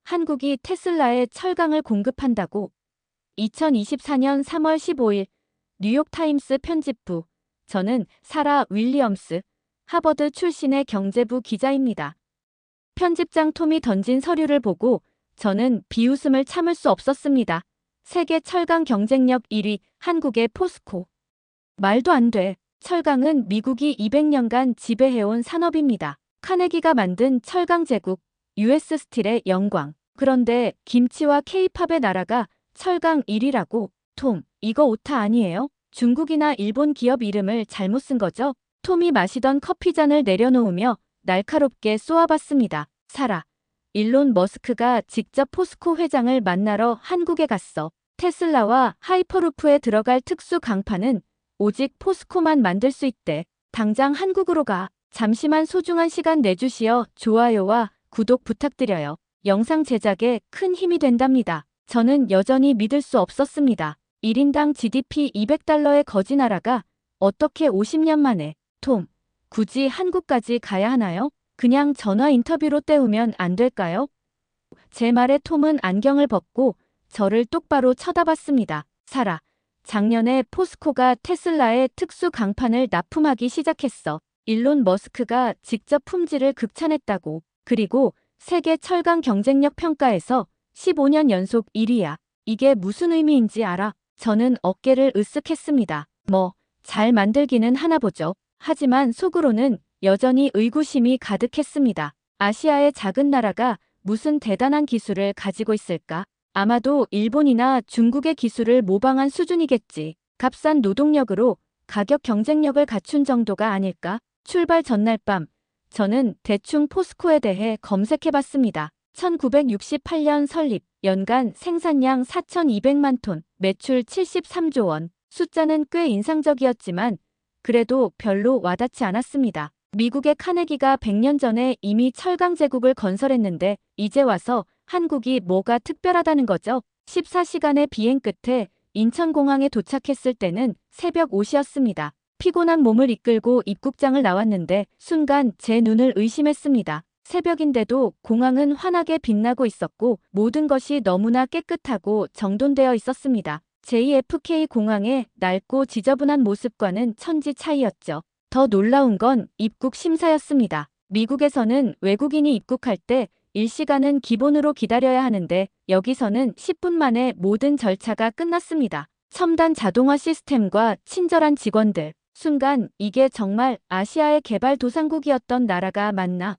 한국이 테슬라에 철강을 공급한다고. 2024년 3월 15일 뉴욕타임스 편집부. 저는 사라 윌리엄스, 하버드 출신의 경제부 기자입니다. 편집장 톰이 던진 서류를 보고 저는 비웃음을 참을 수 없었습니다. 세계 철강 경쟁력 1위 한국의 포스코. 말도 안 돼. 철강은 미국이 200년간 지배해온 산업입니다. 카네기가 만든 철강 제국, US 스틸의 영광. 그런데 김치와 케이팝의 나라가 철강 1위라고. 톰, 이거 오타 아니에요? 중국이나 일본 기업 이름을 잘못 쓴 거죠? 톰이 마시던 커피잔을 내려놓으며 날카롭게 쏘아봤습니다. 사라. 일론 머스크가 직접 포스코 회장을 만나러 한국에 갔어. 테슬라와 하이퍼루프에 들어갈 특수 강판은 오직 포스코만 만들 수 있대. 당장 한국으로 가. 잠시만 소중한 시간 내주시어 좋아요와 구독 부탁드려요. 영상 제작에 큰 힘이 된답니다. 저는 여전히 믿을 수 없었습니다. 1인당 GDP 200달러의 거지 나라가 어떻게 50년 만에. 톰, 굳이 한국까지 가야 하나요? 그냥 전화 인터뷰로 때우면 안 될까요? 제 말에 톰은 안경을 벗고 저를 똑바로 쳐다봤습니다. 사라, 작년에 포스코가 테슬라의 특수 강판을 납품하기 시작했어. 일론 머스크가 직접 품질을 극찬했다고. 그리고 세계 철강 경쟁력 평가에서 15년 연속 1위야. 이게 무슨 의미인지 알아? 저는 어깨를 으쓱했습니다. 잘 만들기는 하나 보죠. 하지만 속으로는 여전히 의구심이 가득했습니다. 아시아의 작은 나라가 무슨 대단한 기술을 가지고 있을까? 아마도 일본이나 중국의 기술을 모방한 수준이겠지. 값싼 노동력으로 가격 경쟁력을 갖춘 정도가 아닐까? 출발 전날 밤, 저는 대충 포스코에 대해 검색해봤습니다. 1968년 설립, 연간 생산량 4,200만 톤, 매출 73조 원. 숫자는 꽤 인상적이었지만 그래도 별로 와닿지 않았습니다. 미국의 카네기가 100년 전에 이미 철강 제국을 건설했는데 이제 와서 한국이 뭐가 특별하다는 거죠? 14시간의 비행 끝에 인천공항에 도착했을 때는 새벽 5시였습니다. 피곤한 몸을 이끌고 입국장을 나왔는데 순간 제 눈을 의심했습니다. 새벽인데도 공항은 환하게 빛나고 있었고 모든 것이 너무나 깨끗하고 정돈되어 있었습니다. JFK 공항의 낡고 지저분한 모습과는 천지 차이였죠. 더 놀라운 건 입국 심사였습니다. 미국에서는 외국인이 입국할 때 1시간은 기본으로 기다려야 하는데 여기서는 10분 만에 모든 절차가 끝났습니다. 첨단 자동화 시스템과 친절한 직원들. 순간 이게 정말 아시아의 개발도상국이었던 나라가 맞나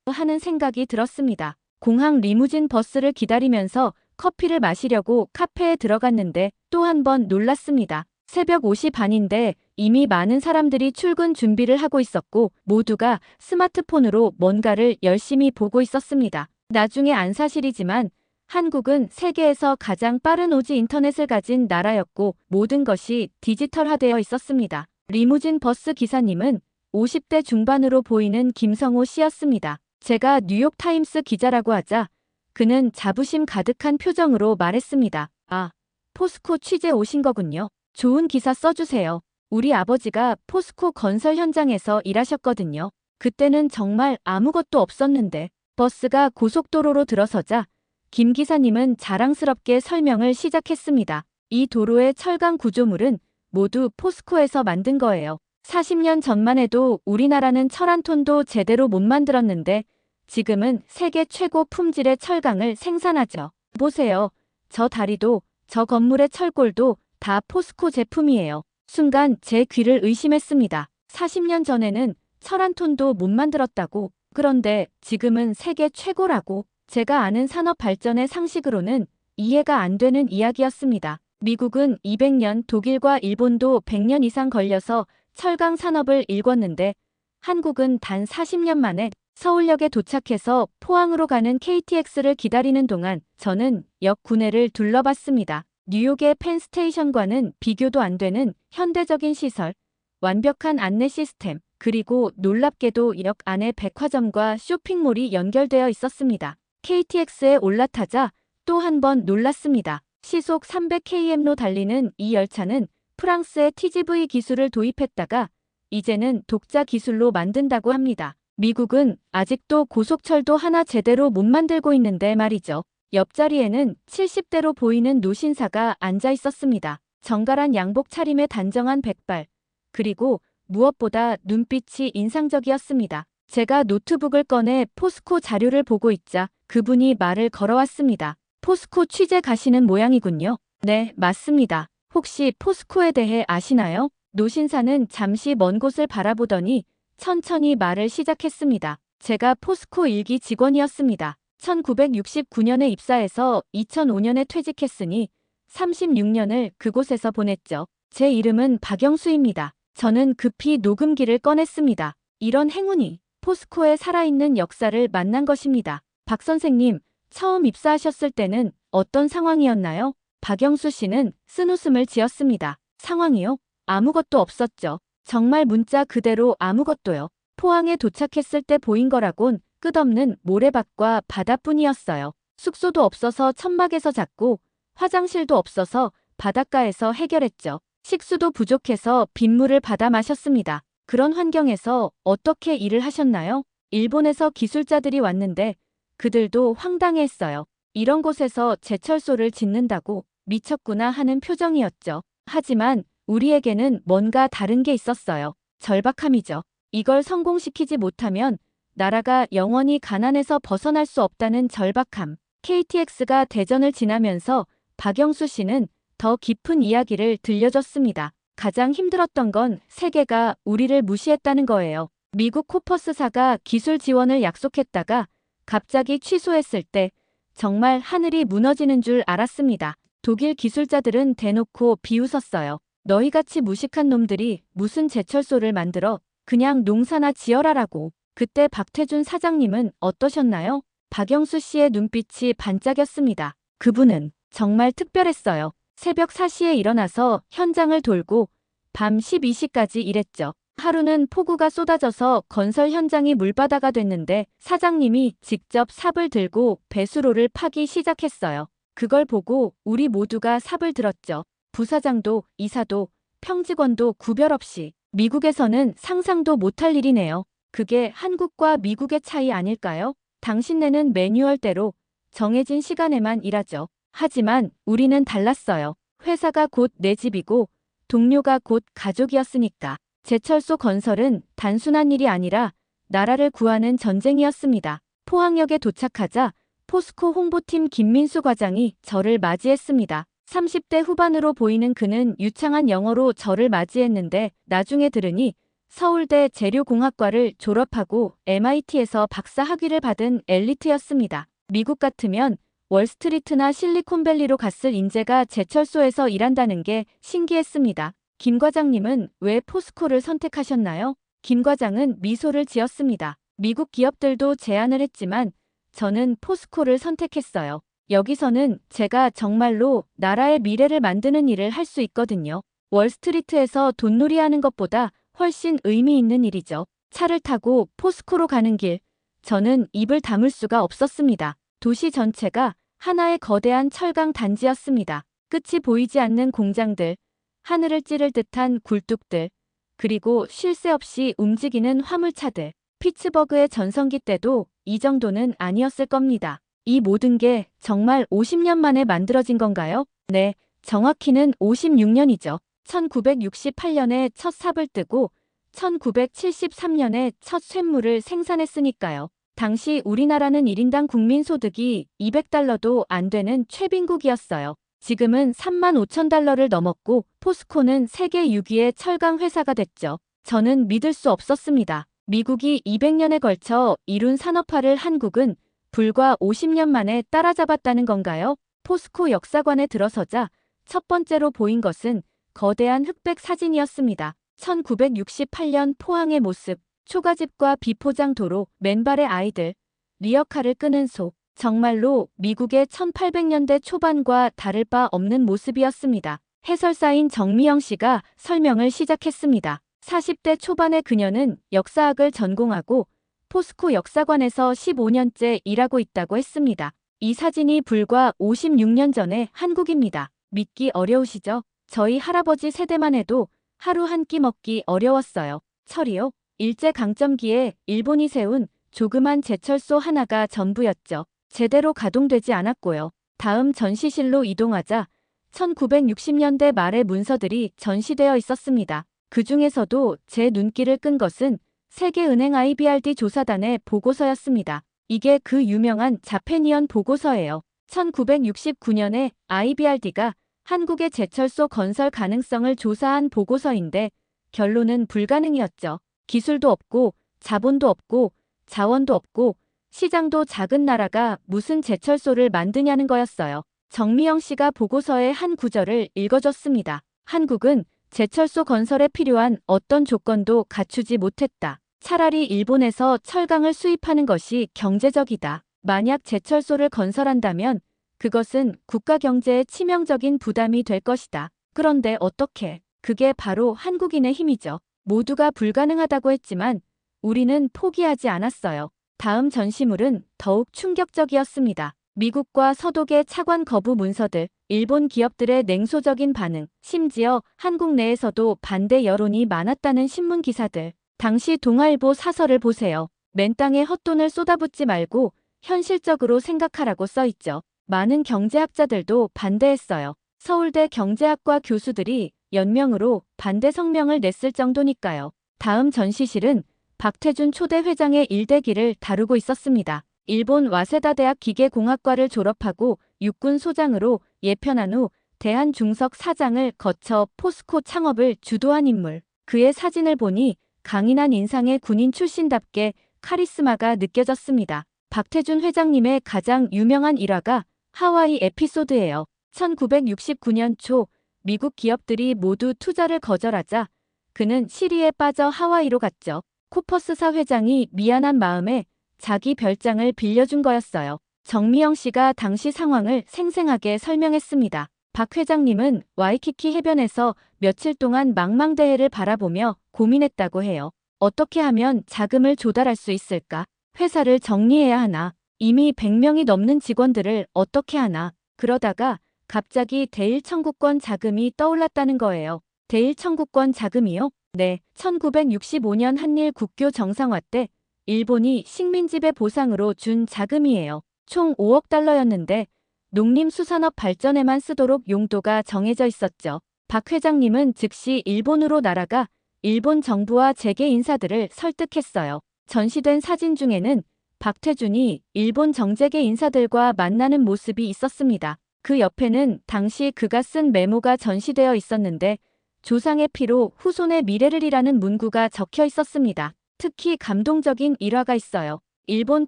하는 생각이 들었습니다. 공항 리무진 버스를 기다리면서 커피를 마시려고 카페에 들어갔는데 또 한 번 놀랐습니다. 새벽 5시 반인데 이미 많은 사람들이 출근 준비를 하고 있었고 모두가 스마트폰으로 뭔가를 열심히 보고 있었습니다. 나중에 안 사실이지만 한국은 세계에서 가장 빠른 오지 인터넷을 가진 나라였고 모든 것이 디지털화되어 있었습니다. 리무진 버스 기사님은 50대 중반으로 보이는 김성호 씨였습니다. 제가 뉴욕타임스 기자라고 하자 그는 자부심 가득한 표정으로 말했습니다. 아, 포스코 취재 오신 거군요. 좋은 기사 써주세요. 우리 아버지가 포스코 건설 현장에서 일하셨거든요. 그때는 정말 아무것도 없었는데 버스가 고속도로로 들어서자 김 기사님은 자랑스럽게 설명을 시작했습니다. 이 도로의 철강 구조물은 모두 포스코에서 만든 거예요. 40년 전만 해도 우리나라는 철 한 톤도 제대로 못 만들었는데 지금은 세계 최고 품질의 철강을 생산하죠. 보세요. 저 다리도, 저 건물의 철골도 다 포스코 제품이에요. 순간 제 귀를 의심했습니다. 40년 전에는 철 한 톤도 못 만들었다고. 그런데 지금은 세계 최고라고. 제가 아는 산업 발전의 상식으로는 이해가 안 되는 이야기였습니다. 미국은 200년, 독일과 일본도 100년 이상 걸려서 철강 산업을 일궜는데 한국은 단 40년 만에 서울역에 도착해서 포항으로 가는 KTX를 기다리는 동안 저는 역 구내를 둘러봤습니다. 뉴욕의 펜스테이션과는 비교도 안 되는 현대적인 시설, 완벽한 안내 시스템, 그리고 놀랍게도 역 안에 백화점과 쇼핑몰이 연결되어 있었습니다. KTX에 올라타자 또 한 번 놀랐습니다. 시속 300km로 달리는 이 열차는 프랑스의 TGV 기술을 도입했다가 이제는 독자 기술로 만든다고 합니다. 미국은 아직도 고속철도 하나 제대로 못 만들고 있는데 말이죠. 옆자리에는 70대로 보이는 노신사가 앉아 있었습니다. 정갈한 양복 차림에 단정한 백발, 그리고 무엇보다 눈빛이 인상적이었습니다. 제가 노트북을 꺼내 포스코 자료를 보고 있자 그분이 말을 걸어왔습니다. 포스코 취재 가시는 모양이군요. 네, 맞습니다. 혹시 포스코에 대해 아시나요? 노신사는 잠시 먼 곳을 바라보더니 천천히 말을 시작했습니다. 제가 포스코 일기 직원이었습니다. 1969년에 입사해서 2005년에 퇴직했으니 36년을 그곳에서 보냈죠. 제 이름은 박영수입니다. 저는 급히 녹음기를 꺼냈습니다. 이런 행운이 포스코의 살아있는 역사를 만난 것입니다. 박 선생님, 처음 입사하셨을 때는 어떤 상황이었나요? 박영수 씨는 쓴웃음을 지었습니다. 상황이요? 아무것도 없었죠. 정말 문자 그대로 아무것도요. 포항에 도착했을 때 보인 거라곤 끝없는 모래밭과 바다뿐이었어요. 숙소도 없어서 천막에서 잤고 화장실도 없어서 바닷가에서 해결했죠. 식수도 부족해서 빗물을 받아 마셨습니다. 그런 환경에서 어떻게 일을 하셨나요? 일본에서 기술자들이 왔는데 그들도 황당해했어요. 이런 곳에서 제철소를 짓는다고 미쳤구나 하는 표정이었죠. 하지만 우리에게는 뭔가 다른 게 있었어요. 절박함이죠. 이걸 성공시키지 못하면 나라가 영원히 가난에서 벗어날 수 없다는 절박함. KTX가 대전을 지나면서 박영수 씨는 더 깊은 이야기를 들려줬습니다. 가장 힘들었던 건 세계가 우리를 무시했다는 거예요. 미국 코퍼스사가 기술 지원을 약속했다가 갑자기 취소했을 때 정말 하늘이 무너지는 줄 알았습니다. 독일 기술자들은 대놓고 비웃었어요. 너희같이 무식한 놈들이 무슨 제철소를 만들어 그냥 농사나 지어라라고. 그때 박태준 사장님은 어떠셨나요? 박영수 씨의 눈빛이 반짝였습니다. 그분은 정말 특별했어요. 새벽 4시에 일어나서 현장을 돌고 밤 12시까지 일했죠. 하루는 폭우가 쏟아져서 건설 현장이 물바다가 됐는데 사장님이 직접 삽을 들고 배수로를 파기 시작했어요. 그걸 보고 우리 모두가 삽을 들었죠. 부사장도 이사도 평직원도 구별 없이. 미국에서는 상상도 못할 일이네요. 그게 한국과 미국의 차이 아닐까요? 당신네는 매뉴얼대로 정해진 시간에만 일하죠. 하지만 우리는 달랐어요. 회사가 곧 내 집이고 동료가 곧 가족이었으니까. 제철소 건설은 단순한 일이 아니라 나라를 구하는 전쟁이었습니다. 포항역에 도착하자 포스코 홍보팀 김민수 과장이 저를 맞이했습니다. 30대 후반으로 보이는 그는 유창한 영어로 저를 맞이했는데 나중에 들으니 서울대 재료공학과를 졸업하고 MIT에서 박사 학위를 받은 엘리트였습니다. 미국 같으면 월스트리트나 실리콘밸리로 갔을 인재가 제철소에서 일한다는 게 신기했습니다. 김 과장님은 왜 포스코를 선택하셨나요? 김 과장은 미소를 지었습니다. 미국 기업들도 제안을 했지만 저는 포스코를 선택했어요. 여기서는 제가 정말로 나라의 미래를 만드는 일을 할 수 있거든요. 월스트리트에서 돈놀이하는 것보다 훨씬 의미 있는 일이죠. 차를 타고 포스코로 가는 길, 저는 입을 다물 수가 없었습니다. 도시 전체가 하나의 거대한 철강 단지였습니다. 끝이 보이지 않는 공장들, 하늘을 찌를 듯한 굴뚝들, 그리고 쉴 새 없이 움직이는 화물차들. 피츠버그의 전성기 때도 이 정도는 아니었을 겁니다. 이 모든 게 정말 50년 만에 만들어진 건가요? 네, 정확히는 56년이죠. 1968년에 첫 삽을 뜨고 1973년에 첫 쇳물을 생산했으니까요. 당시 우리나라는 1인당 국민소득이 200달러도 안 되는 최빈국이었어요. 지금은 35,000달러를 넘었고 포스코는 세계 6위의 철강 회사가 됐죠. 저는 믿을 수 없었습니다. 미국이 200년에 걸쳐 이룬 산업화를 한국은 불과 50년 만에 따라잡았다는 건가요? 포스코 역사관에 들어서자 첫 번째로 보인 것은 거대한 흑백 사진이었습니다. 1968년 포항의 모습, 초가집과 비포장 도로, 맨발의 아이들, 리어카를 끄는 소. 정말로 미국의 1800년대 초반과 다를 바 없는 모습이었습니다. 해설사인 정미영 씨가 설명을 시작했습니다. 40대 초반의 그녀는 역사학을 전공하고 포스코 역사관에서 15년째 일하고 있다고 했습니다. 이 사진이 불과 56년 전의 한국입니다. 믿기 어려우시죠? 저희 할아버지 세대만 해도 하루 한 끼 먹기 어려웠어요. 철이요? 일제강점기에 일본이 세운 조그만 제철소 하나가 전부였죠. 제대로 가동되지 않았고요. 다음 전시실로 이동하자 1960년대 말의 문서들이 전시되어 있었습니다. 그 중에서도 제 눈길을 끈 것은 세계은행 IBRD 조사단의 보고서였습니다. 이게 그 유명한 자페니언 보고서예요. 1969년에 IBRD가 한국의 제철소 건설 가능성을 조사한 보고서인데 결론은 불가능이었죠. 기술도 없고 자본도 없고 자원도 없고 시장도 작은 나라가 무슨 제철소를 만드냐는 거였어요. 정미영 씨가 보고서의 한 구절을 읽어줬습니다. 한국은 제철소 건설에 필요한 어떤 조건도 갖추지 못했다. 차라리 일본에서 철강을 수입하는 것이 경제적이다. 만약 제철소를 건설한다면 그것은 국가 경제에 치명적인 부담이 될 것이다. 그런데 어떻게? 그게 바로 한국인의 힘이죠. 모두가 불가능하다고 했지만 우리는 포기하지 않았어요. 다음 전시물은 더욱 충격적이었습니다. 미국과 서독의 차관 거부 문서들, 일본 기업들의 냉소적인 반응, 심지어 한국 내에서도 반대 여론이 많았다는 신문 기사들. 당시 동아일보 사설을 보세요. 맨땅에 헛돈을 쏟아붓지 말고 현실적으로 생각하라고 써있죠. 많은 경제학자들도 반대했어요. 서울대 경제학과 교수들이 연명으로 반대 성명을 냈을 정도니까요. 다음 전시실은 박태준 초대 회장의 일대기를 다루고 있었습니다. 일본 와세다 대학 기계공학과를 졸업하고 육군 소장으로 예편한 후 대한중석 사장을 거쳐 포스코 창업을 주도한 인물. 그의 사진을 보니 강인한 인상의 군인 출신답게 카리스마가 느껴졌습니다. 박태준 회장님의 가장 유명한 일화가 하와이 에피소드예요. 1969년 초 미국 기업들이 모두 투자를 거절하자 그는 시리에 빠져 하와이로 갔죠. 코퍼스사 회장이 미안한 마음에 자기 별장을 빌려준 거였어요. 정미영 씨가 당시 상황을 생생하게 설명했습니다. 박 회장님은 와이키키 해변에서 며칠 동안 망망대해를 바라보며 고민했다고 해요. 어떻게 하면 자금을 조달할 수 있을까? 회사를 정리해야 하나? 이미 100명이 넘는 직원들을 어떻게 하나? 그러다가 갑자기 대일 청구권 자금이 떠올랐다는 거예요. 대일 청구권 자금이요? 네, 1965년 한일 국교 정상화 때 일본이 식민지배 보상으로 준 자금이에요. 총 5억 달러였는데 농림수산업 발전에만 쓰도록 용도가 정해져 있었죠. 박 회장님은 즉시 일본으로 날아가 일본 정부와 재계 인사들을 설득했어요. 전시된 사진 중에는 박태준이 일본 정재계 인사들과 만나는 모습이 있었습니다. 그 옆에는 당시 그가 쓴 메모가 전시되어 있었는데 조상의 피로 후손의 미래를 이라는 문구가 적혀 있었습니다. 특히 감동적인 일화가 있어요. 일본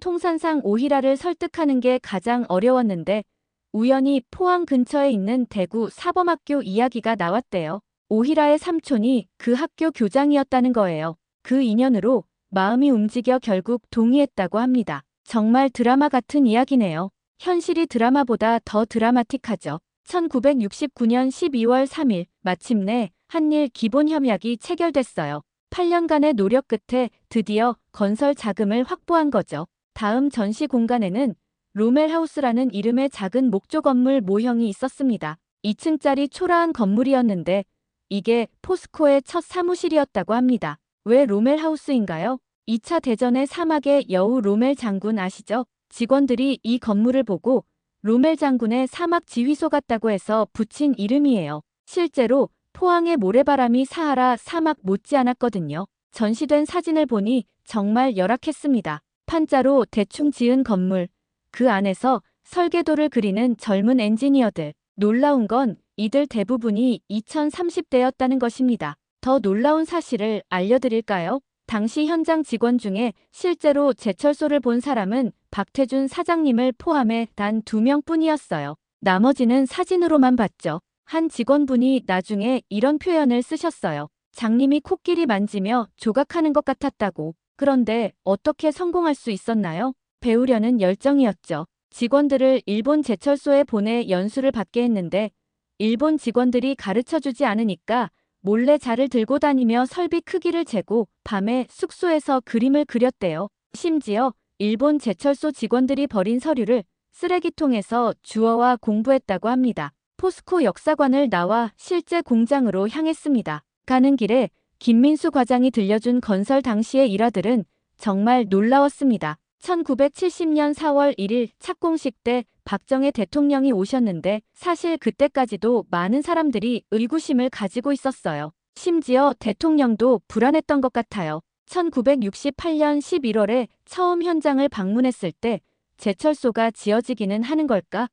통산상 오히라를 설득하는 게 가장 어려웠는데 우연히 포항 근처에 있는 대구 사범학교 이야기가 나왔대요. 오히라의 삼촌이 그 학교 교장이었다는 거예요. 그 인연으로 마음이 움직여 결국 동의했다고 합니다. 정말 드라마 같은 이야기네요. 현실이 드라마보다 더 드라마틱하죠. 1969년 12월 3일 마침내 한일 기본협약이 체결됐어요. 8년간의 노력 끝에 드디어 건설 자금을 확보한 거죠. 다음 전시 공간에는 로멜하우스라는 이름의 작은 목조 건물 모형이 있었습니다. 2층짜리 초라한 건물이었는데 이게 포스코의 첫 사무실이었다고 합니다. 왜 로멜하우스인가요? 2차 대전의 사막의 여우 로멜 장군 아시죠? 직원들이 이 건물을 보고 로멜 장군의 사막 지휘소 같다고 해서 붙인 이름이에요. 실제로 포항의 모래바람이 사하라 사막 못지않았거든요. 전시된 사진을 보니 정말 열악했습니다. 판자로 대충 지은 건물, 그 안에서 설계도를 그리는 젊은 엔지니어들. 놀라운 건 이들 대부분이 2030대였다는 것입니다. 더 놀라운 사실을 알려드릴까요? 당시 현장 직원 중에 실제로 제철소를 본 사람은 박태준 사장님을 포함해 단 2명뿐이었어요. 나머지는 사진으로만 봤죠. 한 직원분이 나중에 이런 표현을 쓰셨어요. 장님이 코끼리 만지며 조각하는 것 같았다고. 그런데 어떻게 성공할 수 있었나요? 배우려는 열정이었죠. 직원들을 일본 제철소에 보내 연수를 받게 했는데 일본 직원들이 가르쳐주지 않으니까 몰래 자를 들고 다니며 설비 크기를 재고 밤에 숙소에서 그림을 그렸대요. 심지어 일본 제철소 직원들이 버린 서류를 쓰레기통에서 주워와 공부했다고 합니다. 포스코 역사관을 나와 실제 공장으로 향했습니다. 가는 길에 김민수 과장이 들려준 건설 당시의 일화들은 정말 놀라웠습니다. 1970년 4월 1일 착공식 때 박정희 대통령이 오셨는데 사실 그때까지도 많은 사람들이 의구심을 가지고 있었어요. 심지어 대통령도 불안했던 것 같아요. 1968년 11월에 처음 현장을 방문했을 때 제철소가 지어지기는 하는 걸까?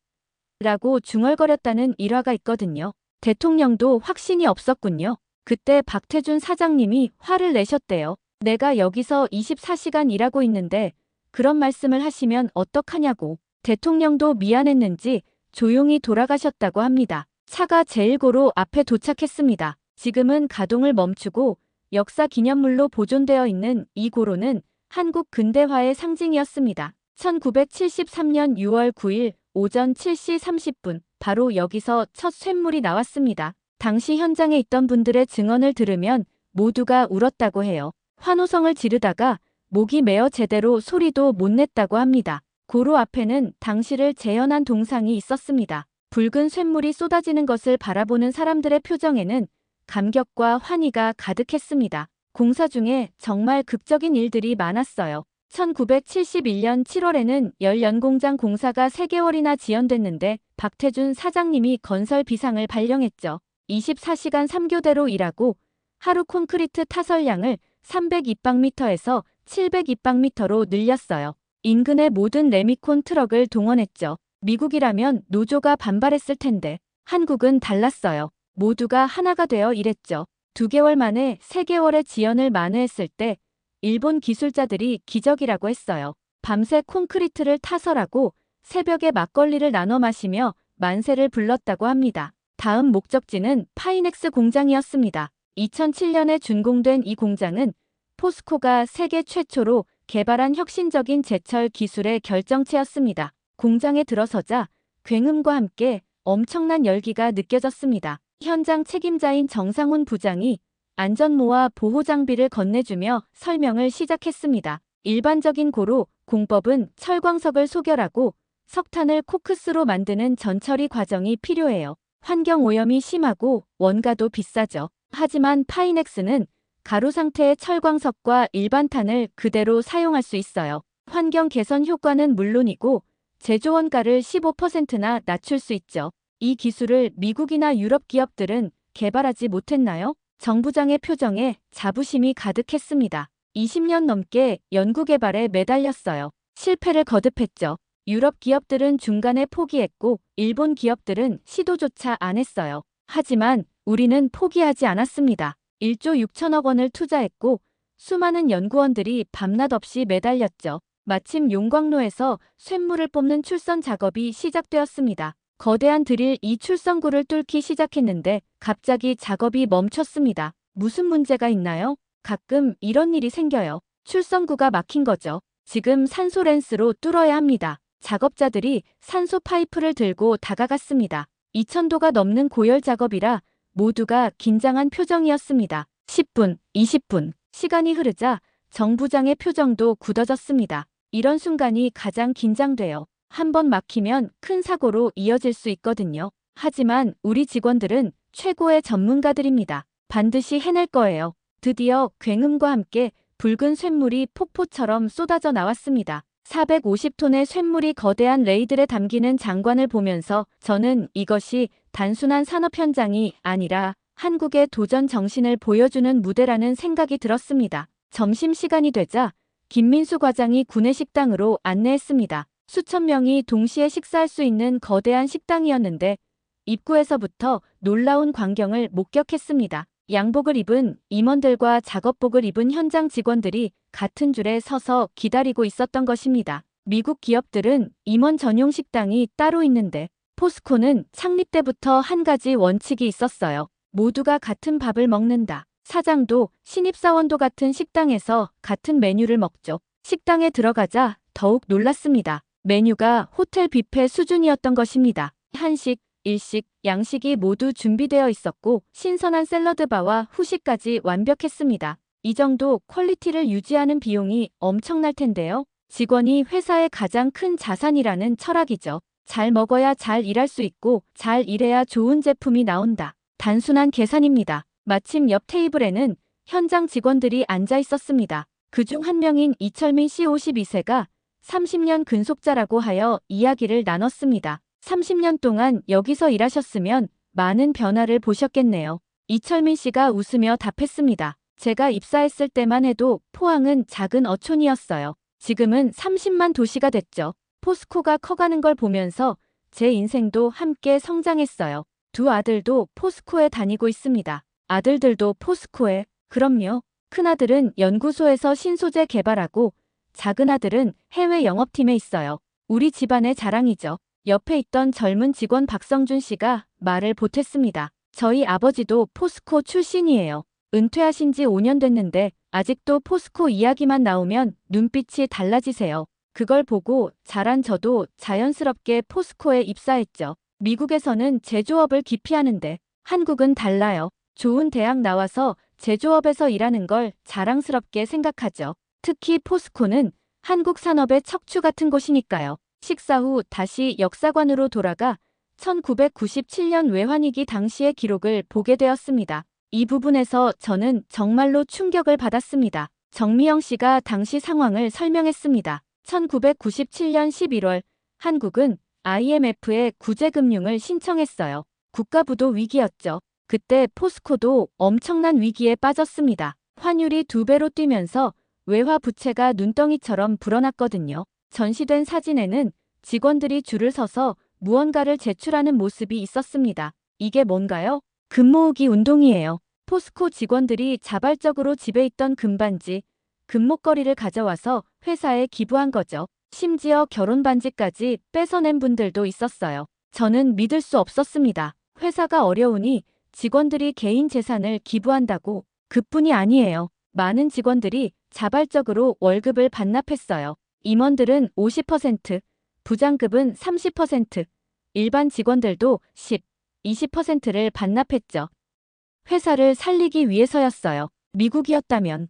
라고 중얼거렸다는 일화가 있거든요. 대통령도 확신이 없었군요. 그때 박태준 사장님이 화를 내셨대요. 내가 여기서 24시간 일하고 있는데 그런 말씀을 하시면 어떡하냐고. 대통령도 미안했는지 조용히 돌아가셨다고 합니다. 차가 제1고로 앞에 도착했습니다. 지금은 가동을 멈추고 역사 기념물로 보존되어 있는 이 고로는 한국 근대화의 상징이었습니다. 1973년 6월 9일 오전 7시 30분 바로 여기서 첫 쇳물이 나왔습니다. 당시 현장에 있던 분들의 증언을 들으면 모두가 울었다고 해요. 환호성을 지르다가 목이 메어 제대로 소리도 못 냈다고 합니다. 고로 앞에는 당시를 재현한 동상이 있었습니다. 붉은 쇳물이 쏟아지는 것을 바라보는 사람들의 표정에는 감격과 환희가 가득했습니다. 공사 중에 정말 극적인 일들이 많았어요. 1971년 7월에는 열 연공장 공사가 3개월이나 지연됐는데 박태준 사장님이 건설 비상을 발령했죠. 24시간 3교대로 일하고 하루 콘크리트 타설량을 300입방미터에서 700입방미터로 늘렸어요. 인근의 모든 레미콘 트럭을 동원했죠. 미국이라면 노조가 반발했을 텐데 한국은 달랐어요. 모두가 하나가 되어 일했죠. 2개월 만에 3개월의 지연을 만회했을 때 일본 기술자들이 기적이라고 했어요. 밤새 콘크리트를 타설하고 새벽에 막걸리를 나눠 마시며 만세를 불렀다고 합니다. 다음 목적지는 파이넥스 공장이었습니다. 2007년에 준공된 이 공장은 포스코가 세계 최초로 개발한 혁신적인 제철 기술의 결정체였습니다. 공장에 들어서자 굉음과 함께 엄청난 열기가 느껴졌습니다. 현장 책임자인 정상훈 부장이 안전모와 보호장비를 건네주며 설명을 시작했습니다. 일반적인 고로 공법은 철광석을 소결하고 석탄을 코크스로 만드는 전처리 과정이 필요해요. 환경오염이 심하고 원가도 비싸죠. 하지만 파이넥스는 가루 상태의 철광석과 일반탄을 그대로 사용할 수 있어요. 환경 개선 효과는 물론이고 제조 원가를 15%나 낮출 수 있죠. 이 기술을 미국이나 유럽 기업들은 개발하지 못했나요? 정 부장의 표정에 자부심이 가득했습니다. 20년 넘게 연구개발에 매달렸어요. 실패를 거듭했죠. 유럽 기업들은 중간에 포기했고 일본 기업들은 시도조차 안 했어요. 하지만 우리는 포기하지 않았습니다. 1조 6천억 원을 투자했고 수많은 연구원들이 밤낮 없이 매달렸죠. 마침 용광로에서 쇳물을 뽑는 출선 작업이 시작되었습니다. 거대한 드릴 이 출선구를 뚫기 시작했는데 갑자기 작업이 멈췄습니다. 무슨 문제가 있나요? 가끔 이런 일이 생겨요. 출선구가 막힌 거죠. 지금 산소 렌스로 뚫어야 합니다. 작업자들이 산소 파이프를 들고 다가갔습니다. 2000도가 넘는 고열 작업이라 모두가 긴장한 표정이었습니다. 10분, 20분, 시간이 흐르자 정 부장의 표정도 굳어졌습니다. 이런 순간이 가장 긴장돼요. 한 번 막히면 큰 사고로 이어질 수 있거든요. 하지만 우리 직원들은 최고의 전문가들입니다. 반드시 해낼 거예요. 드디어 굉음과 함께 붉은 쇳물이 폭포처럼 쏟아져 나왔습니다. 450톤의 쇳물이 거대한 레이들에 담기는 장관을 보면서 저는 이것이 단순한 산업 현장이 아니라 한국의 도전 정신을 보여주는 무대라는 생각이 들었습니다. 점심시간이 되자 김민수 과장이 구내식당으로 안내했습니다. 수천 명이 동시에 식사할 수 있는 거대한 식당이었는데 입구에서부터 놀라운 광경을 목격했습니다. 양복을 입은 임원들과 작업복을 입은 현장 직원들이 같은 줄에 서서 기다리고 있었던 것입니다. 미국 기업들은 임원 전용 식당이 따로 있는데 포스코는 창립 때부터 한 가지 원칙이 있었어요. 모두가 같은 밥을 먹는다. 사장도 신입사원도 같은 식당에서 같은 메뉴를 먹죠. 식당에 들어가자 더욱 놀랐습니다. 메뉴가 호텔 뷔페 수준이었던 것입니다. 한식, 일식, 양식이 모두 준비되어 있었고 신선한 샐러드바와 후식까지 완벽했습니다. 이 정도 퀄리티를 유지하는 비용이 엄청날 텐데요. 직원이 회사의 가장 큰 자산이라는 철학이죠. 잘 먹어야 잘 일할 수 있고 잘 일해야 좋은 제품이 나온다. 단순한 계산입니다. 마침 옆 테이블에는 현장 직원들이 앉아 있었습니다. 그중 한 명인 이철민 씨 52세가 30년 근속자라고 하여 이야기를 나눴습니다. 30년 동안 여기서 일하셨으면 많은 변화를 보셨겠네요. 이철민 씨가 웃으며 답했습니다. 제가 입사했을 때만 해도 포항은 작은 어촌이었어요. 지금은 30만 도시가 됐죠. 포스코가 커가는 걸 보면서 제 인생도 함께 성장했어요. 두 아들도 포스코에 다니고 있습니다. 아들들도 포스코에? 그럼요. 큰아들은 연구소에서 신소재 개발하고 작은 아들은 해외 영업팀에 있어요. 우리 집안의 자랑이죠. 옆에 있던 젊은 직원 박성준 씨가 말을 보탰습니다. 저희 아버지도 포스코 출신이에요. 은퇴하신 지 5년 됐는데 아직도 포스코 이야기만 나오면 눈빛이 달라지세요. 그걸 보고 자란 저도 자연스럽게 포스코에 입사했죠. 미국에서는 제조업을 기피하는데 한국은 달라요. 좋은 대학 나와서 제조업에서 일하는 걸 자랑스럽게 생각하죠. 특히 포스코는 한국 산업의 척추 같은 곳이니까요. 식사 후 다시 역사관으로 돌아가 1997년 외환위기 당시의 기록을 보게 되었습니다. 이 부분에서 저는 정말로 충격을 받았습니다. 정미영 씨가 당시 상황을 설명했습니다. 1997년 11월 한국은 IMF에 구제금융을 신청했어요. 국가부도 위기였죠. 그때 포스코도 엄청난 위기에 빠졌습니다. 환율이 2배로 뛰면서 외화 부채가 눈덩이처럼 불어났거든요. 전시된 사진에는 직원들이 줄을 서서 무언가를 제출하는 모습이 있었습니다. 이게 뭔가요? 금 모으기 운동이에요. 포스코 직원들이 자발적으로 집에 있던 금반지, 금목걸이를 가져와서 회사에 기부한 거죠. 심지어 결혼 반지까지 뺏어낸 분들도 있었어요. 저는 믿을 수 없었습니다. 회사가 어려우니 직원들이 개인 재산을 기부한다고. 그뿐이 아니에요. 많은 직원들이 자발적으로 월급을 반납했어요. 임원들은 50%, 부장급은 30%, 일반 직원들도 10, 20%를 반납했죠. 회사를 살리기 위해서였어요. 미국이었다면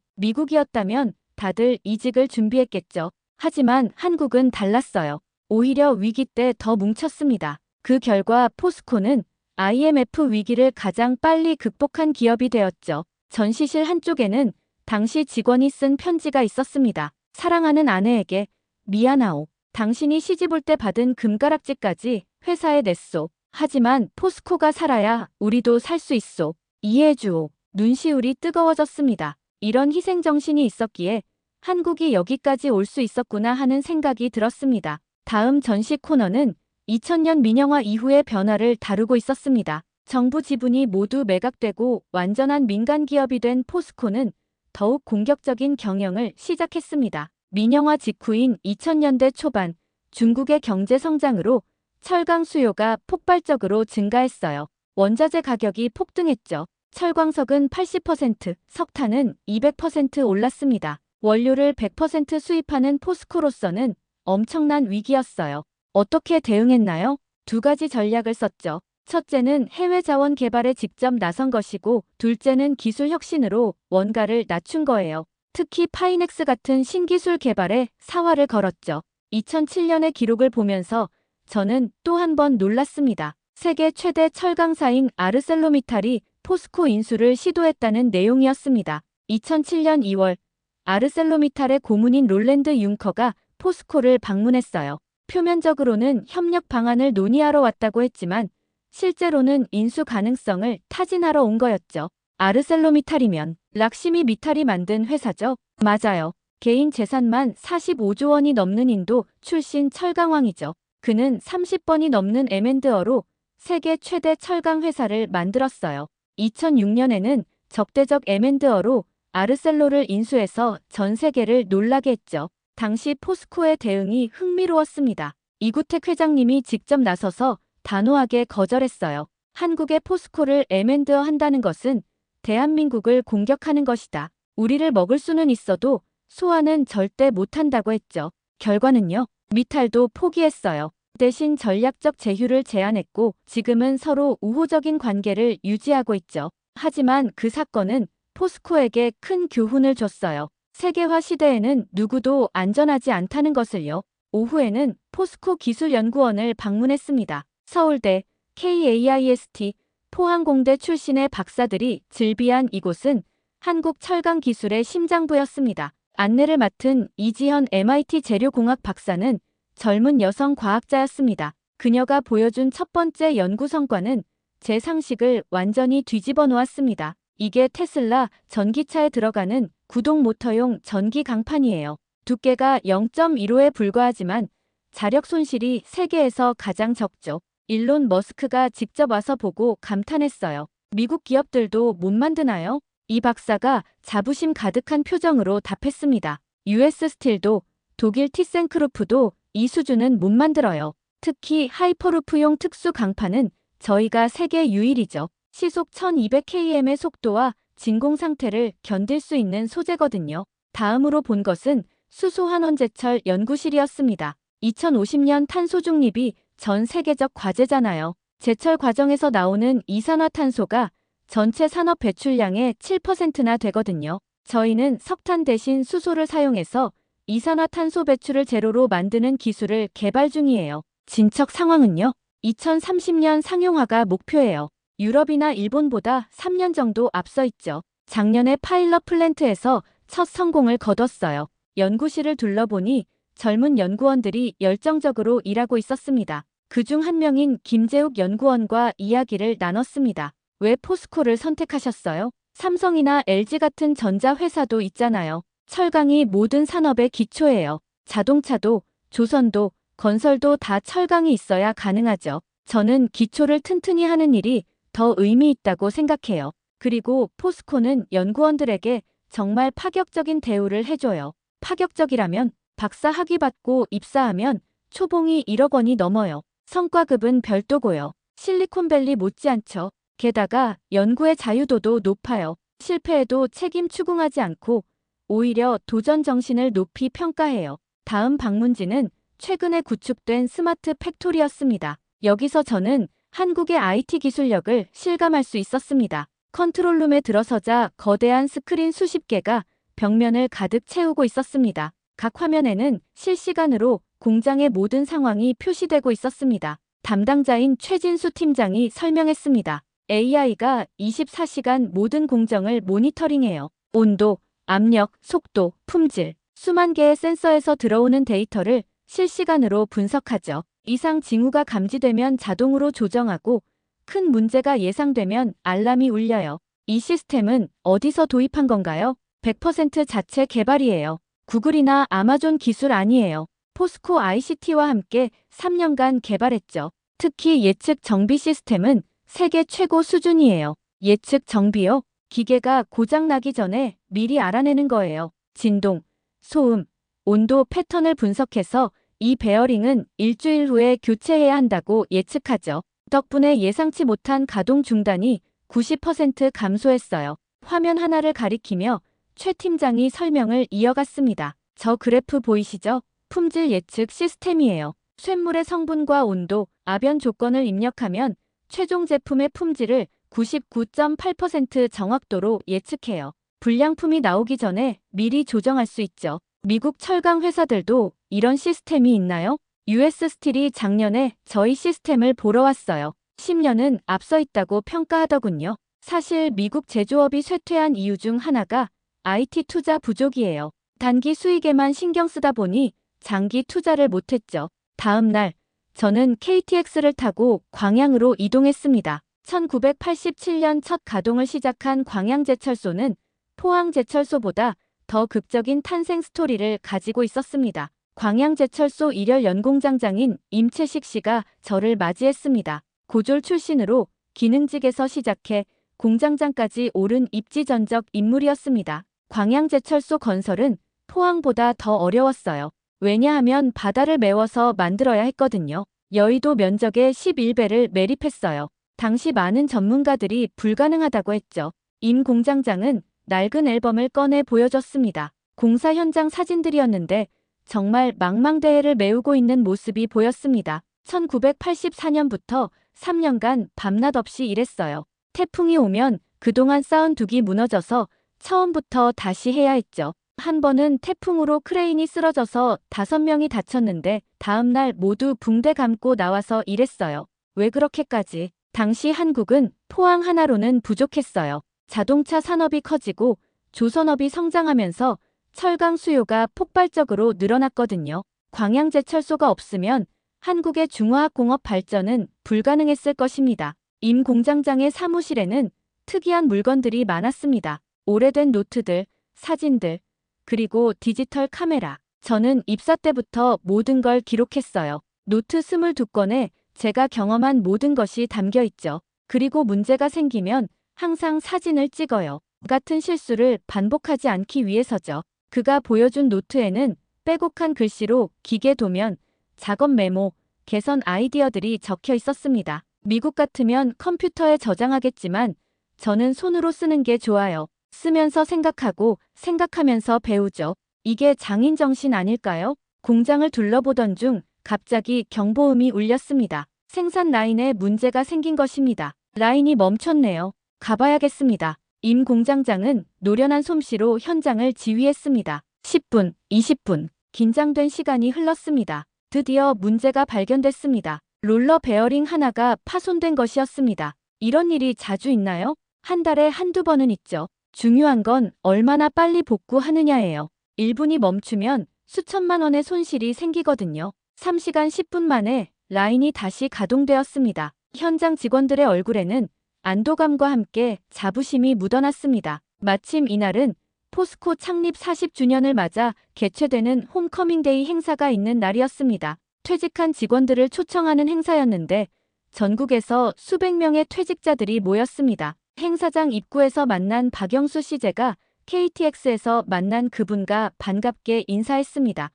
다들 이직을 준비했겠죠. 하지만 한국은 달랐어요. 오히려 위기 때 더 뭉쳤습니다. 그 결과 포스코는 IMF 위기를 가장 빨리 극복한 기업이 되었죠. 전시실 한쪽에는 당시 직원이 쓴 편지가 있었습니다. 사랑하는 아내에게 미안하오. 당신이 시집 올 때 받은 금가락지까지 회사에 냈소. 하지만 포스코가 살아야 우리도 살 수 있소. 이해해주오. 눈시울이 뜨거워졌습니다. 이런 희생정신이 있었기에 한국이 여기까지 올 수 있었구나 하는 생각이 들었습니다. 다음 전시 코너는 2000년 민영화 이후의 변화를 다루고 있었습니다. 정부 지분이 모두 매각되고 완전한 민간 기업이 된 포스코는 더욱 공격적인 경영을 시작했습니다. 민영화 직후인 2000년대 초반 중국의 경제 성장으로 철강 수요가 폭발적으로 증가했어요. 원자재 가격이 폭등했죠. 철광석은 80%, 석탄은 200% 올랐습니다. 원료를 100% 수입하는 포스코로서는 엄청난 위기였어요. 어떻게 대응했나요? 두 가지 전략을 썼죠. 첫째는 해외 자원 개발에 직접 나선 것이고 둘째는 기술 혁신으로 원가를 낮춘 거예요. 특히 파이넥스 같은 신기술 개발에 사활을 걸었죠. 2007년의 기록을 보면서 저는 또 한 번 놀랐습니다. 세계 최대 철강사인 아르셀로미탈이 포스코 인수를 시도했다는 내용이었습니다. 2007년 2월 아르셀로미탈의 고문인 롤랜드 융커가 포스코를 방문했어요. 표면적으로는 협력 방안을 논의하러 왔다고 했지만 실제로는 인수 가능성을 타진하러 온 거였죠. 아르셀로미탈이면 락시미 미탈이 만든 회사죠? 맞아요. 개인 재산만 45조 원이 넘는 인도 출신 철강왕이죠. 그는 30번이 넘는 M&A로 세계 최대 철강 회사를 만들었어요. 2006년에는 적대적 M&A로 아르셀로를 인수해서 전 세계를 놀라게 했죠. 당시 포스코의 대응이 흥미로웠습니다. 이구택 회장님이 직접 나서서 단호하게 거절했어요. 한국의 포스코를 M&A 한다는 것은 대한민국을 공격하는 것이다. 우리를 먹을 수는 있어도 소화는 절대 못한다고 했죠. 결과는요. 미탈도 포기했어요. 대신 전략적 제휴를 제안했고 지금은 서로 우호적인 관계를 유지하고 있죠. 하지만 그 사건은 포스코에게 큰 교훈을 줬어요. 세계화 시대에는 누구도 안전하지 않다는 것을요. 오후에는 포스코 기술연구원을 방문했습니다. 서울대, KAIST, 포항공대 출신의 박사들이 즐비한 이곳은 한국 철강 기술의 심장부였습니다. 안내를 맡은 이지현 MIT 재료공학 박사는 젊은 여성 과학자였습니다. 그녀가 보여준 첫 번째 연구 성과는 제 상식을 완전히 뒤집어 놓았습니다. 이게 테슬라 전기차에 들어가는 구동 모터용 전기 강판이에요. 두께가 0.15에 불과하지만 자력 손실이 세계에서 가장 적죠. 일론 머스크가 직접 와서 보고 감탄했어요. 미국 기업들도 못 만드나요? 이 박사가 자부심 가득한 표정으로 답했습니다. US 스틸도 독일 티센크루프도 이 수준은 못 만들어요. 특히 하이퍼루프용 특수 강판은 저희가 세계 유일이죠. 시속 1200km의 속도와 진공 상태를 견딜 수 있는 소재거든요. 다음으로 본 것은 수소환원제철 연구실이었습니다. 2050년 탄소 중립이 전 세계적 과제잖아요. 제철 과정에서 나오는 이산화탄소가 전체 산업 배출량의 7%나 되거든요. 저희는 석탄 대신 수소를 사용해서 이산화탄소 배출을 제로로 만드는 기술을 개발 중이에요. 진척 상황은요? 2030년 상용화가 목표예요. 유럽이나 일본보다 3년 정도 앞서 있죠. 작년에 파일럿 플랜트에서 첫 성공을 거뒀어요. 연구실을 둘러보니 젊은 연구원들이 열정적으로 일하고 있었습니다. 그중 한 명인 김재욱 연구원과 이야기를 나눴습니다. 왜 포스코를 선택하셨어요? 삼성이나 LG 같은 전자회사도 있잖아요. 철강이 모든 산업의 기초예요. 자동차도, 조선도, 건설도 다 철강이 있어야 가능하죠. 저는 기초를 튼튼히 하는 일이 더 의미 있다고 생각해요. 그리고 포스코는 연구원들에게 정말 파격적인 대우를 해줘요. 파격적이라면 박사 학위 받고 입사하면 초봉이 1억 원이 넘어요. 성과급은 별도고요. 실리콘밸리 못지않죠. 게다가 연구의 자유도도 높아요. 실패해도 책임 추궁하지 않고 오히려 도전 정신을 높이 평가해요. 다음 방문지는 최근에 구축된 스마트 팩토리였습니다. 여기서 저는 한국의 IT 기술력을 실감할 수 있었습니다. 컨트롤룸에 들어서자 거대한 스크린 수십 개가 벽면을 가득 채우고 있었습니다. 각 화면에는 실시간으로 공장의 모든 상황이 표시되고 있었습니다. 담당자인 최진수 팀장이 설명했습니다. AI가 24시간 모든 공정을 모니터링해요. 온도, 압력, 속도, 품질, 수만 개의 센서에서 들어오는 데이터를 실시간으로 분석하죠. 이상 징후가 감지되면 자동으로 조정하고 큰 문제가 예상되면 알람이 울려요. 이 시스템은 어디서 도입한 건가요? 100% 자체 개발이에요. 구글이나 아마존 기술 아니에요. 포스코 ICT와 함께 3년간 개발했죠. 특히 예측 정비 시스템은 세계 최고 수준이에요. 예측 정비요? 기계가 고장나기 전에 미리 알아내는 거예요. 진동, 소음, 온도 패턴을 분석해서 이 베어링은 일주일 후에 교체해야 한다고 예측하죠. 덕분에 예상치 못한 가동 중단이 90% 감소했어요. 화면 하나를 가리키며 최 팀장이 설명을 이어갔습니다. 저 그래프 보이시죠? 품질 예측 시스템이에요. 쇳물의 성분과 온도, 압연 조건을 입력하면 최종 제품의 품질을 99.8% 정확도로 예측해요. 불량품이 나오기 전에 미리 조정할 수 있죠. 미국 철강 회사들도 이런 시스템이 있나요? US 스틸이 작년에 저희 시스템을 보러 왔어요. 10년은 앞서 있다고 평가하더군요. 사실 미국 제조업이 쇠퇴한 이유 중 하나가 IT 투자 부족이에요. 단기 수익에만 신경 쓰다 보니 장기 투자를 못했죠. 다음 날 저는 KTX를 타고 광양으로 이동했습니다. 1987년 첫 가동을 시작한 광양제철소는 포항제철소보다 더 극적인 탄생 스토리를 가지고 있었습니다. 광양제철소 일열 연공장장인 임채식 씨가 저를 맞이했습니다. 고졸 출신으로 기능직에서 시작해 공장장까지 오른 입지전적 인물이었습니다. 광양제철소 건설은 포항보다 더 어려웠어요. 왜냐하면 바다를 메워서 만들어야 했거든요. 여의도 면적의 11배를 매립했어요. 당시 많은 전문가들이 불가능하다고 했죠. 임 공장장은 낡은 앨범을 꺼내 보여줬습니다. 공사 현장 사진들이었는데 정말 망망대해를 메우고 있는 모습이 보였습니다. 1984년부터 3년간 밤낮 없이 일했어요. 태풍이 오면 그동안 쌓은 둑이 무너져서 처음부터 다시 해야 했죠. 한 번은 태풍으로 크레인이 쓰러져서 5명이 다쳤는데 다음날 모두 붕대 감고 나와서 일했어요. 왜 그렇게까지? 당시 한국은 포항 하나로는 부족했어요. 자동차 산업이 커지고 조선업이 성장하면서 철강 수요가 폭발적으로 늘어났거든요. 광양제철소가 없으면 한국의 중화학공업 발전은 불가능했을 것입니다. 임 공장장의 사무실에는 특이한 물건들이 많았습니다. 오래된 노트들, 사진들, 그리고 디지털 카메라. 저는 입사 때부터 모든 걸 기록했어요. 노트 22건에 제가 경험한 모든 것이 담겨 있죠. 그리고 문제가 생기면 항상 사진을 찍어요. 같은 실수를 반복하지 않기 위해서죠. 그가 보여준 노트에는 빼곡한 글씨로 기계 도면, 작업 메모, 개선 아이디어들이 적혀 있었습니다. 미국 같으면 컴퓨터에 저장하겠지만 저는 손으로 쓰는 게 좋아요. 쓰면서 생각하고 생각하면서 배우죠. 이게 장인 정신 아닐까요? 공장을 둘러보던 중 갑자기 경보음이 울렸습니다. 생산 라인에 문제가 생긴 것입니다. 라인이 멈췄네요. 가봐야겠습니다. 임 공장장은 노련한 솜씨로 현장을 지휘했습니다. 10분, 20분, 긴장된 시간이 흘렀습니다. 드디어 문제가 발견됐습니다. 롤러 베어링 하나가 파손된 것이었습니다. 이런 일이 자주 있나요? 한 달에 한두 번은 있죠. 중요한 건 얼마나 빨리 복구하느냐예요. 1분이 멈추면 수천만 원의 손실이 생기거든요. 3시간 10분 만에 라인이 다시 가동되었습니다. 현장 직원들의 얼굴에는 안도감과 함께 자부심이 묻어났습니다. 마침 이날은 포스코 창립 40주년을 맞아 개최되는 홈커밍데이 행사가 있는 날이었습니다. 퇴직한 직원들을 초청하는 행사였는데 전국에서 수백 명의 퇴직자들이 모였습니다. 행사장 입구에서 만난 박영수 CJ가 KTX에서 만난 그분과 반갑게 인사했습니다.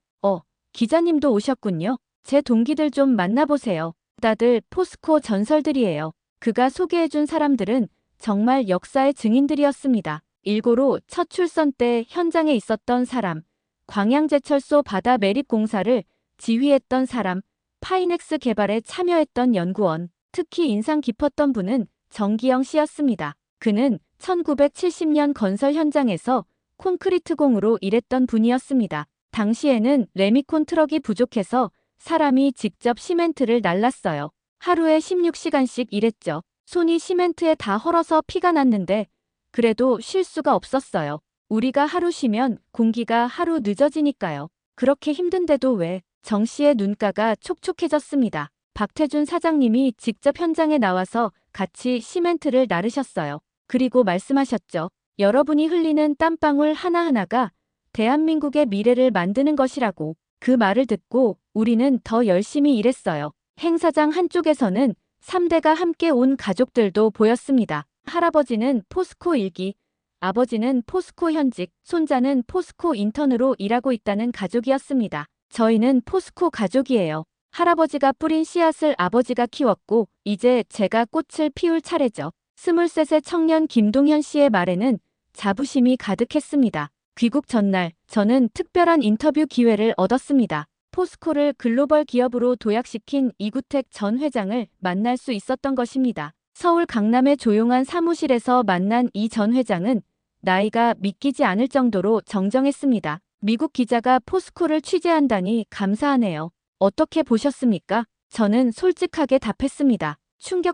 기자님도 오셨군요. 제 동기들 좀 만나보세요. 다들 포스코 전설들이에요. 그가 소개해준 사람들은 정말 역사의 증인들이었습니다. 일고로 첫 출선 때 현장에 있었던 사람, 광양제철소 바다 매립 공사를 지휘했던 사람, 파이넥스 개발에 참여했던 연구원, 특히 인상 깊었던 분은 정기영 씨였습니다. 그는 1970년 건설 현장에서 콘크리트 공으로 일했던 분이었습니다. 당시에는 레미콘 트럭이 부족해서 사람이 직접 시멘트를 날랐어요. 하루에 16시간씩 일했죠. 손이 시멘트에 다 헐어서 피가 났는데 그래도 쉴 수가 없었어요. 우리가 하루 쉬면 공기가 하루 늦어지니까요. 그렇게 힘든데도 왜? 정 씨의 눈가가 촉촉해졌습니다. 박태준 사장님이 직접 현장에 나와서 같이 시멘트를 나르셨어요. 그리고 말씀하셨죠. 여러분이 흘리는 땀방울 하나하나가 대한민국의 미래를 만드는 것이라고. 그 말을 듣고 우리는 더 열심히 일했어요. 행사장 한쪽에서는 3대가 함께 온 가족들도 보였습니다. 할아버지는 포스코 일기, 아버지는 포스코 현직, 손자는 포스코 인턴으로 일하고 있다는 가족이었습니다. 저희는 포스코 가족이에요. 할아버지가 뿌린 씨앗을 아버지가 키웠고 이제 제가 꽃을 피울 차례죠. 23세 청년 김동현 씨의 말에는 자부심이 가득했습니다. 귀국 전날 저는 특별한 인터뷰 기회를 얻었습니다. 포스코를 글로벌 기업으로 도약시킨 이구택 전 회장을 만날 수 있었던 것입니다. 서울 강남의 조용한 사무실에서 만난 이 전 회장은 나이가 믿기지 않을 정도로 정정했습니다. 미국 기자가 포스코를 취재한다니 감사하네요. 어떻게 보셨습니까? 저는 솔직하게 답했습니다.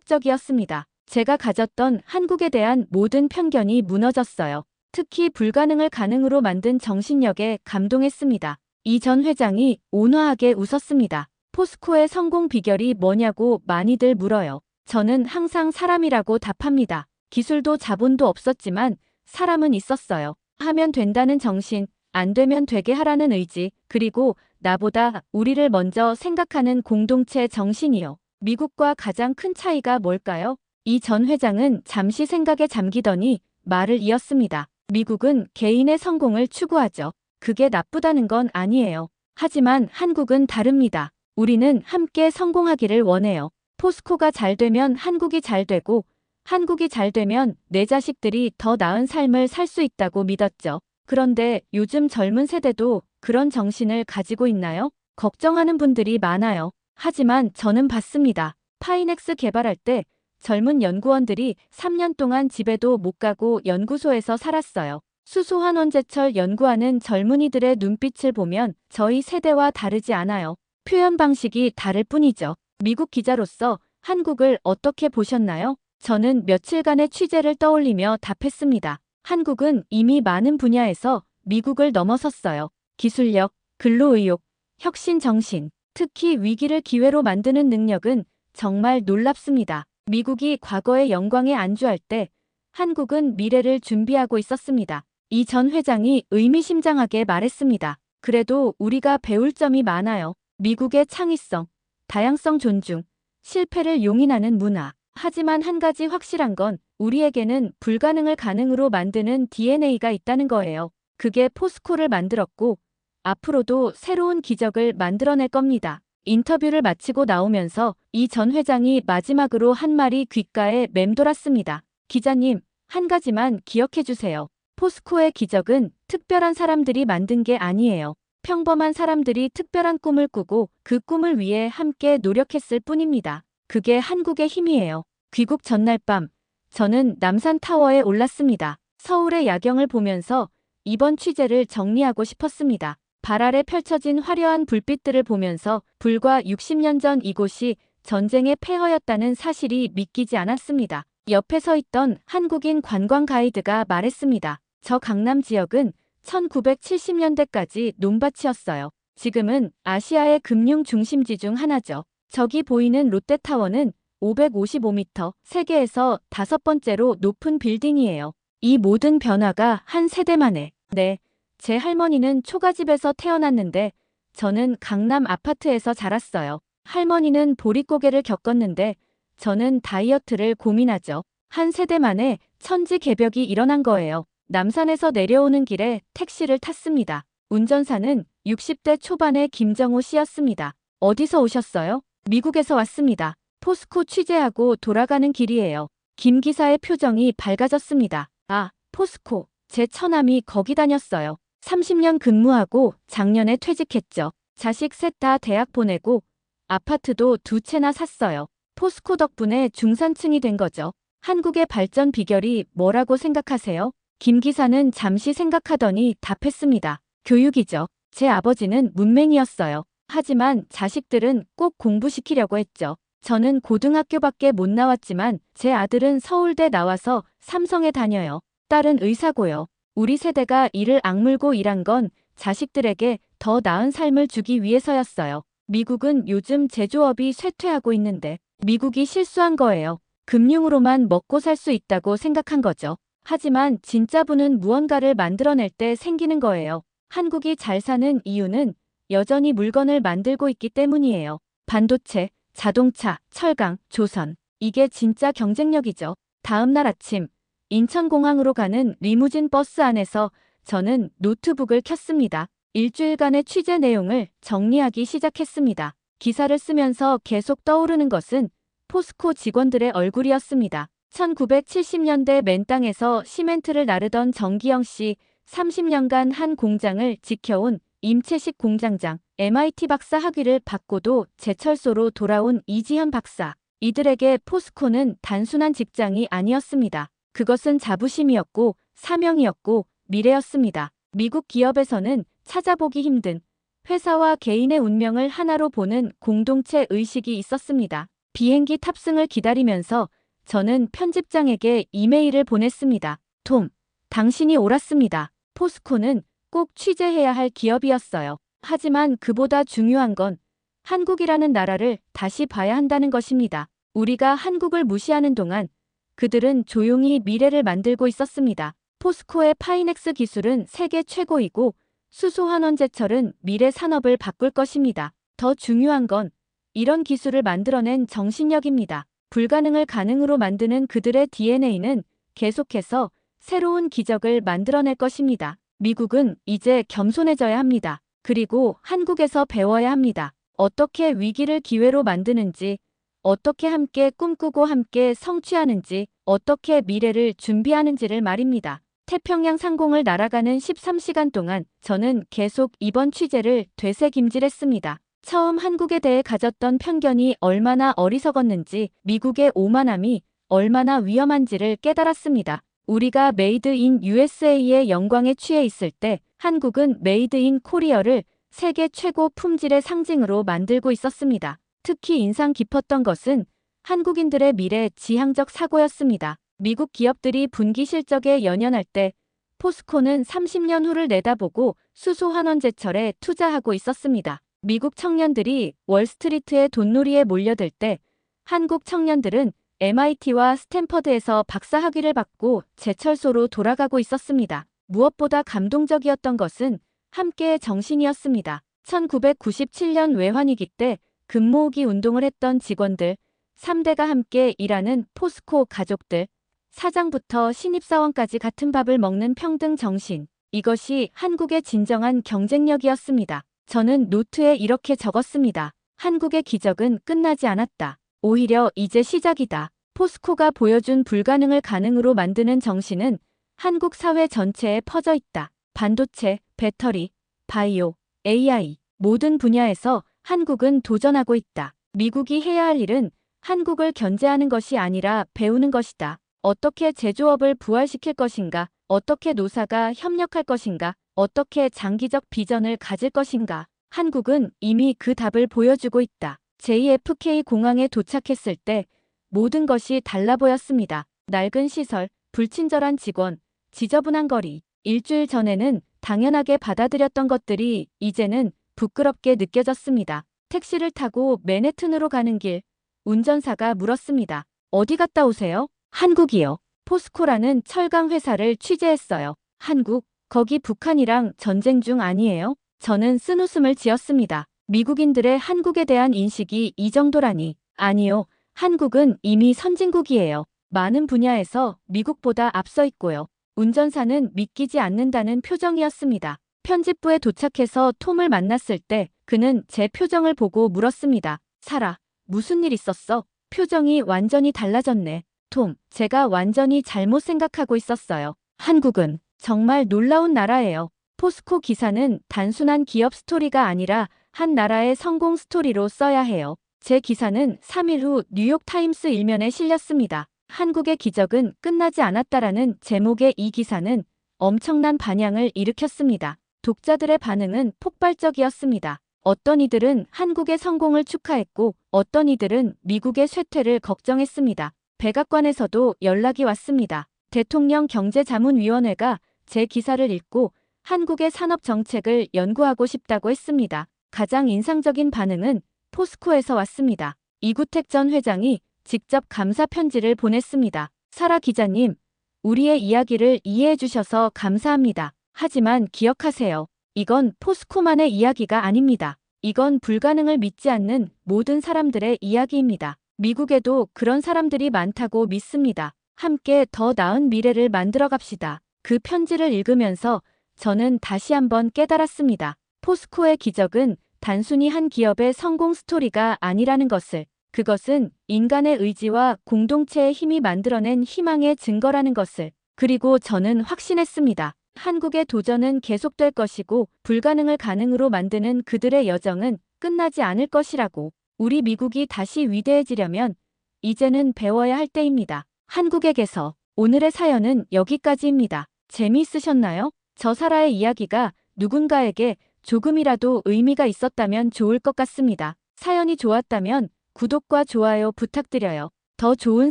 충격적이었습니다. 제가 가졌던 한국에 대한 모든 편견이 무너졌어요. 특히 불가능을 가능으로 만든 정신력에 감동했습니다. 이 전 회장이 온화하게 웃었습니다. 포스코의 성공 비결이 뭐냐고 많이들 물어요. 저는 항상 사람이라고 답합니다. 기술도 자본도 없었지만 사람은 있었어요. 하면 된다는 정신, 안 되면 되게 하라는 의지, 그리고 나보다 우리를 먼저 생각하는 공동체 정신이요. 미국과 가장 큰 차이가 뭘까요? 이 전 회장은 잠시 생각에 잠기더니 말을 이었습니다. 미국은 개인의 성공을 추구하죠. 그게 나쁘다는 건 아니에요. 하지만 한국은 다릅니다. 우리는 함께 성공하기를 원해요. 포스코가 잘 되면 한국이 잘 되고 한국이 잘 되면 내 자식들이 더 나은 삶을 살 수 있다고 믿었죠. 그런데 요즘 젊은 세대도 그런 정신을 가지고 있나요? 걱정하는 분들이 많아요. 하지만 저는 봤습니다. 파이넥스 개발할 때 젊은 연구원들이 3년 동안 집에도 못 가고 연구소에서 살았어요. 수소환원제철 연구하는 젊은이들의 눈빛을 보면 저희 세대와 다르지 않아요. 표현 방식이 다를 뿐이죠. 미국 기자로서 한국을 어떻게 보셨나요? 저는 며칠간의 취재를 떠올리며 답했습니다. 한국은 이미 많은 분야에서 미국을 넘어섰어요. 기술력, 근로의욕, 혁신 정신, 특히 위기를 기회로 만드는 능력은 정말 놀랍습니다. 미국이 과거의 영광에 안주할 때 한국은 미래를 준비하고 있었습니다. 이 전 회장이 의미심장하게 말했습니다. 그래도 우리가 배울 점이 많아요. 미국의 창의성, 다양성 존중, 실패를 용인하는 문화. 하지만 한 가지 확실한 건 우리에게는 불가능을 가능으로 만드는 DNA가 있다는 거예요. 그게 포스코를 만들었고 앞으로도 새로운 기적을 만들어낼 겁니다. 인터뷰를 마치고 나오면서 이 전 회장이 마지막으로 한 말이 귓가에 맴돌았습니다. 기자님, 한 가지만 기억해 주세요. 포스코의 기적은 특별한 사람들이 만든 게 아니에요. 평범한 사람들이 특별한 꿈을 꾸고 그 꿈을 위해 함께 노력했을 뿐입니다. 그게 한국의 힘이에요. 귀국 전날 밤, 저는 남산타워에 올랐습니다. 서울의 야경을 보면서 이번 취재를 정리하고 싶었습니다. 발 아래 펼쳐진 화려한 불빛들을 보면서 불과 60년 전 이곳이 전쟁의 폐허였다는 사실이 믿기지 않았습니다. 옆에 서 있던 한국인 관광 가이드가 말했습니다. 저 강남 지역은 1970년대까지 논밭이었어요. 지금은 아시아의 금융 중심지 중 하나죠. 저기 보이는 롯데타워는 555m, 세계에서 5번째로 높은 빌딩이에요. 이 모든 변화가 한 세대 만에. 네, 제 할머니는 초가집에서 태어났는데 저는 강남 아파트에서 자랐어요. 할머니는 보릿고개를 겪었는데 저는 다이어트를 고민하죠. 한 세대 만에 천지개벽이 일어난 거예요. 남산에서 내려오는 길에 택시를 탔습니다. 운전사는 60대 초반의 김정호 씨였습니다. 어디서 오셨어요? 미국에서 왔습니다. 포스코 취재하고 돌아가는 길이에요. 김 기사의 표정이 밝아졌습니다. 아, 포스코. 제 처남이 거기 다녔어요. 30년 근무하고 작년에 퇴직했죠. 자식 셋 다 대학 보내고 아파트도 2채나 샀어요. 포스코 덕분에 중산층이 된 거죠. 한국의 발전 비결이 뭐라고 생각하세요? 김 기사는 잠시 생각하더니 답했습니다. 교육이죠. 제 아버지는 문맹이었어요. 하지만 자식들은 꼭 공부시키려고 했죠. 저는 고등학교밖에 못 나왔지만 제 아들은 서울대 나와서 삼성에 다녀요. 딸은 의사고요. 우리 세대가 이를 악물고 일한 건 자식들에게 더 나은 삶을 주기 위해서였어요. 미국은 요즘 제조업이 쇠퇴하고 있는데 미국이 실수한 거예요. 금융으로만 먹고 살 수 있다고 생각한 거죠. 하지만 진짜 부는 무언가를 만들어낼 때 생기는 거예요. 한국이 잘 사는 이유는 여전히 물건을 만들고 있기 때문이에요. 반도체, 자동차, 철강, 조선. 이게 진짜 경쟁력이죠. 다음 날 아침, 인천공항으로 가는 리무진 버스 안에서 저는 노트북을 켰습니다. 일주일간의 취재 내용을 정리하기 시작했습니다. 기사를 쓰면서 계속 떠오르는 것은 포스코 직원들의 얼굴이었습니다. 1970년대 맨 땅에서 시멘트를 나르던 정기영 씨, 30년간 한 공장을 지켜온 임채식 공장장, MIT 박사 학위를 받고도 제철소로 돌아온 이지현 박사. 이들에게 포스코는 단순한 직장이 아니었습니다. 그것은 자부심이었고 사명이었고 미래였습니다. 미국 기업에서는 찾아보기 힘든 회사와 개인의 운명을 하나로 보는 공동체 의식이 있었습니다. 비행기 탑승을 기다리면서 저는 편집장에게 이메일을 보냈습니다. 톰, 당신이 옳았습니다. 포스코는 꼭 취재해야 할 기업이었어요. 하지만 그보다 중요한 건 한국이라는 나라를 다시 봐야 한다는 것입니다. 우리가 한국을 무시하는 동안 그들은 조용히 미래를 만들고 있었습니다. 포스코의 파이넥스 기술은 세계 최고이고 수소환원제철은 미래 산업을 바꿀 것입니다. 더 중요한 건 이런 기술을 만들어낸 정신력입니다. 불가능을 가능으로 만드는 그들의 DNA는 계속해서 새로운 기적을 만들어낼 것입니다. 미국은 이제 겸손해져야 합니다. 그리고 한국에서 배워야 합니다. 어떻게 위기를 기회로 만드는지, 어떻게 함께 꿈꾸고 함께 성취하는지, 어떻게 미래를 준비하는지를 말입니다. 태평양 상공을 날아가는 13시간 동안 저는 계속 이번 취재를 되새김질했습니다. 처음 한국에 대해 가졌던 편견이 얼마나 어리석었는지, 미국의 오만함이 얼마나 위험한지를 깨달았습니다. 우리가 메이드 인 USA의 영광에 취해 있을 때 한국은 메이드 인 코리어를 세계 최고 품질의 상징으로 만들고 있었습니다. 특히 인상 깊었던 것은 한국인들의 미래 지향적 사고였습니다. 미국 기업들이 분기 실적에 연연할 때 포스코는 30년 후를 내다보고 수소환원제철에 투자하고 있었습니다. 미국 청년들이 월스트리트의 돈놀이에 몰려들 때 한국 청년들은 MIT와 스탠퍼드에서 박사학위를 받고 제철소로 돌아가고 있었습니다. 무엇보다 감동적이었던 것은 함께의 정신이었습니다. 1997년 외환위기 때 금모으기 운동을 했던 직원들, 3대가 함께 일하는 포스코 가족들, 사장부터 신입사원까지 같은 밥을 먹는 평등 정신. 이것이 한국의 진정한 경쟁력이었습니다. 저는 노트에 이렇게 적었습니다. 한국의 기적은 끝나지 않았다. 오히려 이제 시작이다. 포스코가 보여준 불가능을 가능으로 만드는 정신은 한국 사회 전체에 퍼져 있다. 반도체, 배터리, 바이오, AI 모든 분야에서 한국은 도전하고 있다. 미국이 해야 할 일은 한국을 견제하는 것이 아니라 배우는 것이다. 어떻게 제조업을 부활시킬 것인가? 어떻게 노사가 협력할 것인가? 어떻게 장기적 비전을 가질 것인가? 한국은 이미 그 답을 보여주고 있다. JFK 공항에 도착했을 때 모든 것이 달라 보였습니다. 낡은 시설, 불친절한 직원, 지저분한 거리. 일주일 전에는 당연하게 받아들였던 것들이 이제는 부끄럽게 느껴졌습니다. 택시를 타고 맨해튼으로 가는 길, 운전사가 물었습니다. 어디 갔다 오세요? 한국이요. 포스코라는 철강 회사를 취재했어요. 한국, 거기 북한이랑 전쟁 중 아니에요? 저는 쓴웃음을 지었습니다. 미국인들의 한국에 대한 인식이 이 정도라니. 아니요. 한국은 이미 선진국이에요. 많은 분야에서 미국보다 앞서 있고요. 운전사는 믿기지 않는다는 표정이었습니다. 편집부에 도착해서 톰을 만났을 때 그는 제 표정을 보고 물었습니다. 사라, 무슨 일 있었어? 표정이 완전히 달라졌네. 톰, 제가 완전히 잘못 생각하고 있었어요. 한국은 정말 놀라운 나라예요. 포스코 기사는 단순한 기업 스토리가 아니라 한 나라의 성공 스토리로 써야 해요. 제 기사는 3일 후 뉴욕타임스 일면에 실렸습니다. 한국의 기적은 끝나지 않았다라는 제목의 이 기사는 엄청난 반향을 일으켰습니다. 독자들의 반응은 폭발적이었습니다. 어떤 이들은 한국의 성공을 축하했고 어떤 이들은 미국의 쇠퇴를 걱정했습니다. 백악관에서도 연락이 왔습니다. 대통령 경제자문위원회가 제 기사를 읽고 한국의 산업 정책을 연구하고 싶다고 했습니다. 가장 인상적인 반응은 포스코에서 왔습니다. 이구택 전 회장이 직접 감사 편지를 보냈습니다. 사라 기자님, 우리의 이야기를 이해해 주셔서 감사합니다. 하지만 기억하세요. 이건 포스코만의 이야기가 아닙니다. 이건 불가능을 믿지 않는 모든 사람들의 이야기입니다. 미국에도 그런 사람들이 많다고 믿습니다. 함께 더 나은 미래를 만들어 갑시다. 그 편지를 읽으면서 저는 다시 한번 깨달았습니다. 포스코의 기적은 단순히 한 기업의 성공 스토리가 아니라는 것을, 그것은 인간의 의지와 공동체의 힘이 만들어낸 희망의 증거라는 것을. 그리고 저는 확신했습니다. 한국의 도전은 계속될 것이고 불가능을 가능으로 만드는 그들의 여정은 끝나지 않을 것이라고. 우리 미국이 다시 위대해지려면 이제는 배워야 할 때입니다. 한국에게서. 오늘의 사연은 여기까지입니다. 재미있으셨나요? 저 사라의 이야기가 누군가에게 조금이라도 의미가 있었다면 좋을 것 같습니다. 사연이 좋았다면 구독과 좋아요 부탁드려요. 더 좋은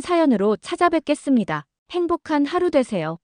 사연으로 찾아뵙겠습니다. 행복한 하루 되세요.